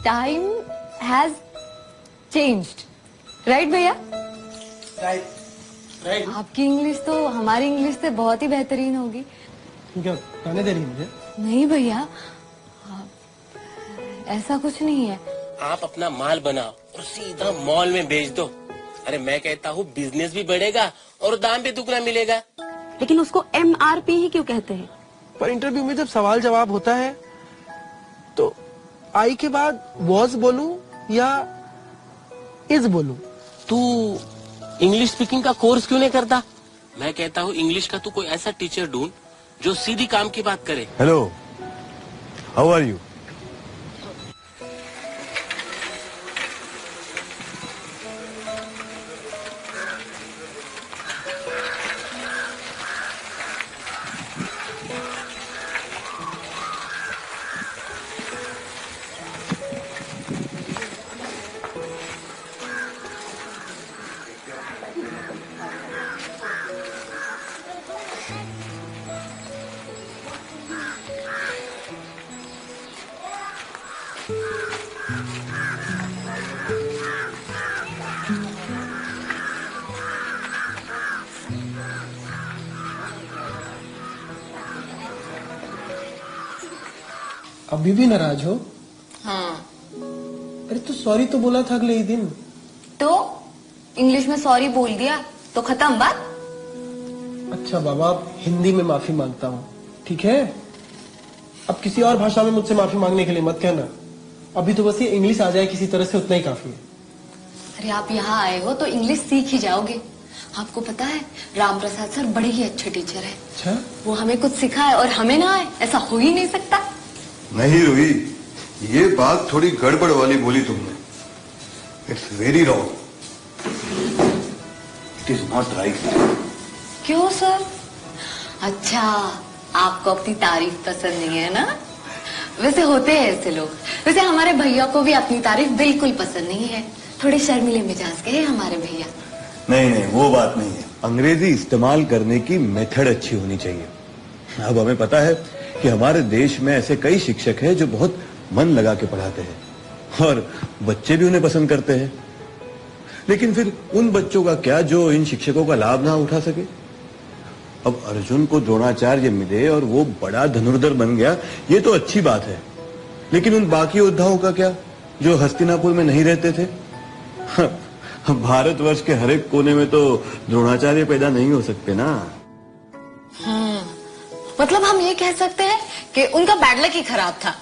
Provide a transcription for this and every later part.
Time has changed, right भैया? Right. आपकी English तो हमारी इंग्लिश से बहुत ही बेहतरीन होगी। क्या गाने दे रही मुझे? नहीं भैया, ऐसा कुछ नहीं है। आप अपना माल बनाओ और सीधा मॉल में बेच दो। अरे मैं कहता हूँ बिजनेस भी बढ़ेगा और दाम भी दुगना मिलेगा। लेकिन उसको MRP ही क्यों कहते हैं? पर इंटरव्यू में जब सवाल जवाब होता है तो आई के बाद वॉज बोलूं या इज बोलूं? तू इंग्लिश स्पीकिंग का कोर्स क्यों नहीं करता? मैं कहता हूँ इंग्लिश का तू कोई ऐसा टीचर ढूंढ जो सीधी काम की बात करे। Hello, how are you? अभी भी नाराज हो? हाँ। अरे तो सॉरी तो बोला था अगले ही दिन। तो इंग्लिश में सॉरी बोल दिया तो खत्म बात? अच्छा बाबा, अब हिंदी में माफी मांगता हूँ, ठीक है? अब किसी और भाषा में मुझसे माफी मांगने के लिए मत कहना। अभी तो बस ये इंग्लिश आ जाए किसी तरह से, उतना ही काफी है। अरे आप यहाँ आए हो तो इंग्लिश सीख ही जाओगे। आपको पता है राम प्रसाद सर बड़े ही अच्छे टीचर हैं। अच्छा? वो हमें कुछ सिखाए और हमें ना आए, ऐसा हो ही नहीं सकता। नहीं रूही, ये बात थोड़ी गड़बड़ वाली बोली तुमने। It's very wrong. It is not right. क्यों सर? अच्छा, आपको अपनी तारीफ पसंद नहीं है ना? वैसे होते हैं ऐसे लोग। वैसे हमारे भैया को भी अपनी तारीफ बिल्कुल पसंद नहीं है। थोड़े शर्मीले मिजाज के हैं हमारे भैया। नहीं, वो बात नहीं है। अंग्रेजी इस्तेमाल करने की मेथड अच्छी होनी चाहिए। अब हमें पता है कि हमारे देश में ऐसे कई शिक्षक हैं जो बहुत मन लगा के पढ़ाते हैं और बच्चे भी उन्हें पसंद करते हैं। लेकिन फिर उन बच्चों का क्या जो इन शिक्षकों का लाभ ना उठा सके? अब अर्जुन को द्रोणाचार्य मिले और वो बड़ा धनुर्धर बन गया, ये तो अच्छी बात है। लेकिन उन बाकी योद्धाओं का क्या जो हस्तिनापुर में नहीं रहते थे? भारतवर्ष के हर एक कोने में तो द्रोणाचार्य पैदा नहीं हो सकते ना। मतलब हम ये कह सकते हैं कि उनका बैड लक ही खराब था।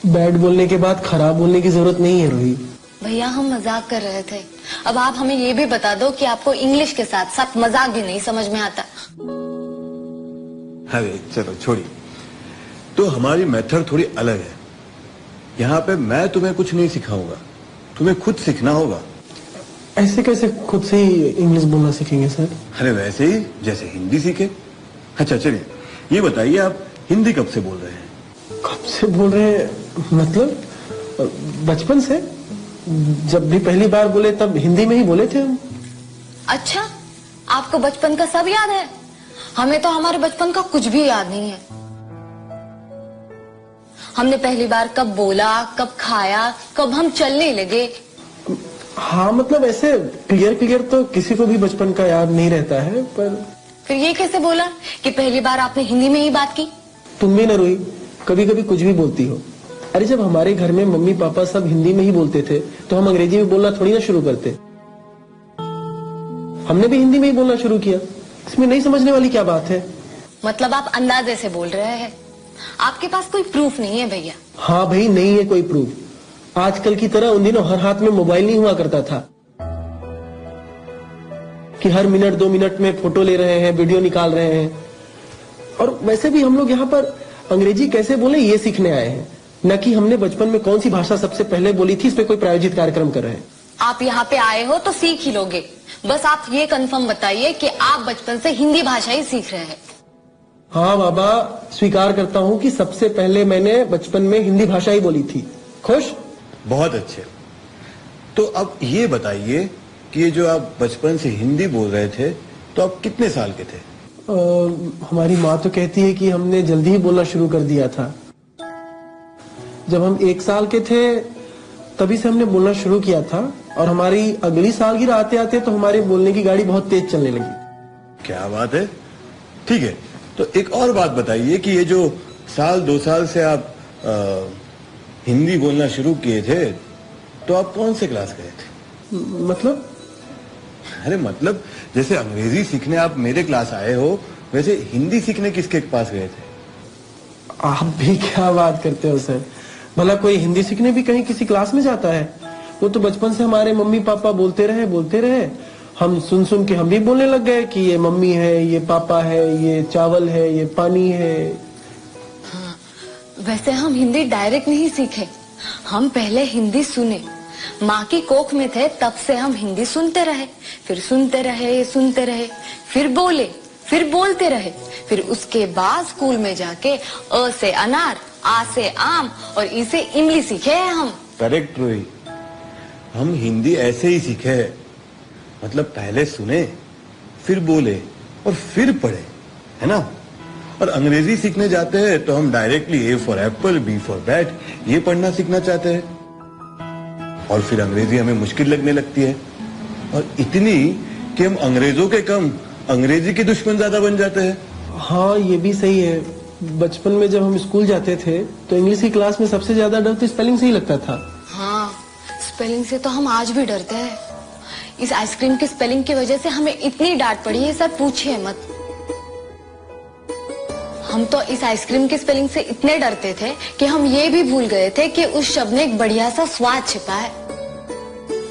बैड बोलने के बाद खराब बोलने की जरूरत नहीं है रोही। भैया हम मजाक कर रहे थे। अब आप हमें ये भी बता दो कि आपको इंग्लिश के साथ साथ मजाक भी नहीं समझ में आता। अरे चलो छोड़िए। तो हमारी मेथड थोड़ी अलग है। यहाँ पे मैं तुम्हें कुछ नहीं सिखाऊंगा, तुम्हें खुद सीखना होगा। ऐसे कैसे खुद से ही इंग्लिश बोलना सीखेंगे सर? अरे वैसे ही जैसे हिंदी सीखे। अच्छा चलिए, ये बताइए आप हिंदी कब से बोल रहे हैं? कब से बोल रहे हैं? मतलब बचपन से। जब भी पहली बार बोले तब हिंदी में ही बोले थे हम। अच्छा, आपको बचपन का सब याद है? हमें तो हमारे बचपन का कुछ भी याद नहीं है। हमने पहली बार कब बोला, कब खाया, कब हम चलने लगे। हाँ मतलब ऐसे क्लियर तो किसी को भी बचपन का याद नहीं रहता है। पर फिर ये कैसे बोला कि पहली बार आपने हिंदी में ही बात की? तुम भी ना रोई, कभी कभी कुछ भी बोलती हो। अरे जब हमारे घर में मम्मी पापा सब हिंदी में ही बोलते थे तो हम अंग्रेजी में बोलना थोड़ी ना शुरू करते। हमने भी हिंदी में ही बोलना शुरू किया। इसमें नहीं समझने वाली क्या बात है? मतलब आप अंदाजे से बोल रहे हैं, आपके पास कोई प्रूफ नहीं है भैया? हाँ भाई, नहीं है कोई प्रूफ। आजकल की तरह उन दिनों हर हाथ में मोबाइल नहीं हुआ करता था कि हर मिनट 2 मिनट में फोटो ले रहे हैं, वीडियो निकाल रहे हैं। और वैसे भी हम लोग यहाँ पर अंग्रेजी कैसे बोले ये सीखने आए हैं, न कि हमने बचपन में कौन सी भाषा सबसे पहले बोली थी इस पे कोई प्रायोजित कार्यक्रम कर रहे हैं। आप यहाँ पे आए हो तो सीख ही लोगे। बस आप ये कंफर्म बताइए कि आप बचपन से हिंदी भाषा ही सीख रहे हैं। हाँ बाबा, स्वीकार करता हूँ कि सबसे पहले मैंने बचपन में हिंदी भाषा ही बोली थी। खुश? बहुत अच्छे। तो अब ये बताइए कि ये जो आप बचपन से हिंदी बोल रहे थे तो आप कितने साल के थे? हमारी माँ तो कहती है कि हमने जल्दी ही बोलना शुरू कर दिया था। जब हम 1 साल के थे तभी से हमने बोलना शुरू किया था, और हमारी अगली सालगिरह आते आते तो हमारे बोलने की गाड़ी बहुत तेज चलने लगी। क्या बात है। ठीक है, तो एक और बात बताइए कि ये जो 1-2 साल से आप हिंदी बोलना शुरू किए थे, तो आप कौन से क्लास गए थे? मतलब? अरे मतलब जैसे अंग्रेजी सीखने आप मेरे क्लास आए हो, वैसे हिंदी सीखने किसके पास गए थे? आप भी क्या बात करते हो सर, भला कोई हिंदी सीखने भी कहीं किसी क्लास में जाता है? वो तो बचपन से हमारे मम्मी पापा बोलते रहे, हम सुन सुन के हम भी बोलने लग गए कि ये मम्मी है, ये पापा है, ये चावल है, ये पानी है। हाँ, वैसे हम हिंदी डायरेक्ट नहीं सीखे, हम पहले हिंदी सुने। माँ की कोख में थे तब से हम हिंदी सुनते रहे, फिर सुनते रहे, फिर बोले, फिर बोलते रहे, फिर उसके बाद स्कूल में जाके अ से अनार, आ से आम और ई से इमली सीखे हैं हम। करेक्ट रोही, हम हिंदी ऐसे ही सीखे हैं, मतलब पहले सुने, फिर बोले और फिर पढ़े, है ना? और अंग्रेजी सीखने जाते हैं तो हम directly A for apple, B for bat ये पढ़ना सीखना चाहते हैं, और फिर अंग्रेजी हमें मुश्किल लगने लगती है, और इतनी कि हम अंग्रेजों के कम अंग्रेजी के दुश्मन ज्यादा बन जाते हैं। हाँ, ये भी सही है। बचपन में जब हम स्कूल जाते थे तो इंग्लिश की क्लास में सबसे ज्यादा डर तो स्पेलिंग से ही लगता था। हाँ, स्पेलिंग से तो हम आज भी डरते हैं। इस आइसक्रीम की स्पेलिंग की वजह से हमें इतनी डांट पड़ी है सर, पूछिए मत। हम तो इस आइसक्रीम की स्पेलिंग से इतने डरते थे कि हम ये भी भूल गए थे कि उस शब्द में एक बढ़िया सा स्वाद छिपा है।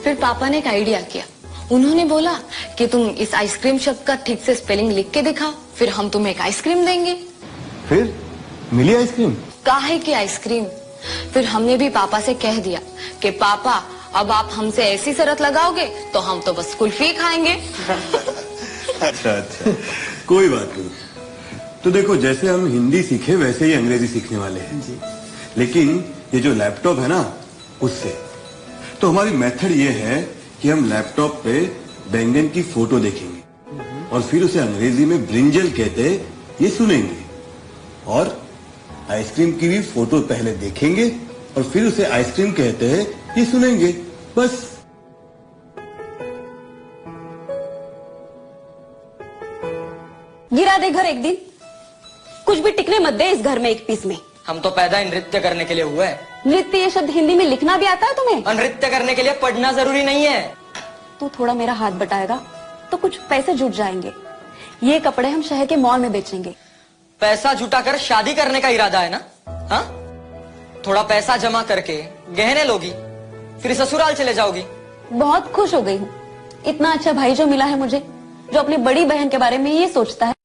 फिर पापा ने एक आइडिया किया, उन्होंने बोला कि तुम इस आइसक्रीम शब्द का ठीक से स्पेलिंग लिख के दिखाओ, फिर हम तुम्हें एक आइसक्रीम देंगे। फिर मिली आइसक्रीम? काहे की आइसक्रीम? फिर हमने भी पापा से कह दिया कि पापा अब आप हमसे ऐसी शर्त लगाओगे तो हम तो बस कुल्फी खाएंगे। अच्छा, कोई बात नहीं। तो देखो, जैसे हम हिंदी सीखे वैसे ही अंग्रेजी सीखने वाले हैं जी। लेकिन ये जो लैपटॉप है ना, उससे तो हमारी मेथड ये है कि हम लैपटॉप पे बैंगन की फोटो देखेंगे और फिर उसे अंग्रेजी में ब्रिंजल कहते हैं ये सुनेंगे, और आइसक्रीम की भी फोटो पहले देखेंगे और फिर उसे आइसक्रीम कहते हैं ये सुनेंगे, बस। गिरा दे घर एक दिन, कुछ भी टिकने मत दे इस घर में एक पीस में। हम तो पैदा ही नृत्य करने के लिए हुए हैं। नृत्य ये शब्द हिंदी में लिखना भी आता है तुम्हें? और नृत्य करने के लिए पढ़ना जरूरी नहीं है। तू थोड़ा मेरा हाथ बटाएगा तो कुछ पैसे जुट जाएंगे, ये कपड़े हम शहर के मॉल में बेचेंगे। पैसा जुटाकर शादी करने का इरादा है ना? हाँ, थोड़ा पैसा जमा करके गहने लोगी, फिर ससुराल चले जाओगी। बहुत खुश हो गई हूँ, इतना अच्छा भाई जो मिला है मुझे, जो अपनी बड़ी बहन के बारे में ये सोचता है